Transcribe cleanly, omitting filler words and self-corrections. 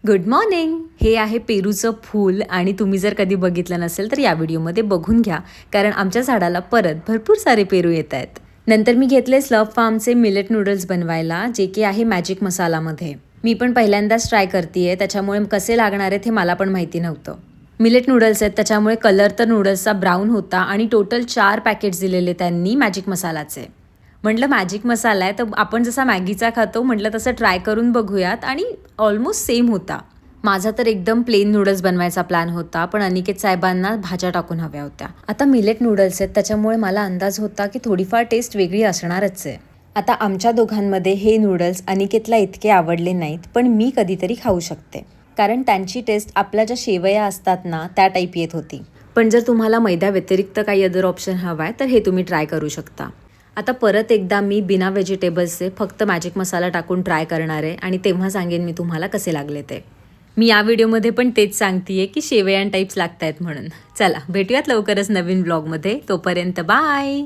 Good morning. हे आहे पेरूचं फूल आणि तुम्ही जर कधी बघितलं नसेल तर या व्हिडिओमध्ये बघून घ्या, कारण आमच्या झाडाला परत भरपूर सारे पेरू येत आहेत. नंतर मी घेतले स्लर्प फार्मचे मिलेट नूडल्स बनवायला, जे की आहे मॅजिक मसालामध्ये. मी पण पहिल्यांदाच ट्राय करते, त्याच्यामुळे कसे लागणार आहेत हे मला पण माहिती नव्हतं. मिलेट नूडल्स आहेत, त्याच्यामुळे कलर तर नूडल्सचा ब्राऊन होता आणि टोटल 4 पॅकेट्स दिलेले त्यांनी मॅजिक मसालाचे. म्हटलं मॅजिक मसाला आहे तर आपण जसा मॅगीचा खातो म्हटलं तसं ट्राय करून बघूयात, आणि ऑलमोस्ट सेम होता. माझा तर एकदम प्लेन नूडल्स बनवायचा प्लॅन होता, पण अनिकेत साहेबांना भाज्या टाकून हव्या होत्या. आता मिलेट नूडल्स आहेत त्याच्यामुळे मला अंदाज होता की थोडीफार टेस्ट वेगळी असणारच आहे. आता आमच्या दोघांमध्ये हे नूडल्स अनिकेतला इतके आवडले नाहीत, पण मी कधीतरी खाऊ शकते, कारण त्यांची टेस्ट आपल्या ज्या शेवया असतात ना त्या टाईप येत होती. पण जर तुम्हाला मैद्या व्यतिरिक्त काही अदर ऑप्शन हवा आहे तर हे तुम्ही ट्राय करू शकता. आता परत एकदा मी बिना व्हेजिटेबल्सचे फक्त मॅजिक मसाला टाकून ट्राय करणार आहे, आणि तेव्हा सांगेन मी तुम्हाला कसे लागले ते. मी या व्हिडिओमध्ये पण तेच सांगतेय की शेवयान टाईप्स लागत आहेत म्हणून. चला भेटूयात लवकरच नवीन ब्लॉगमध्ये. तोपर्यंत बाय.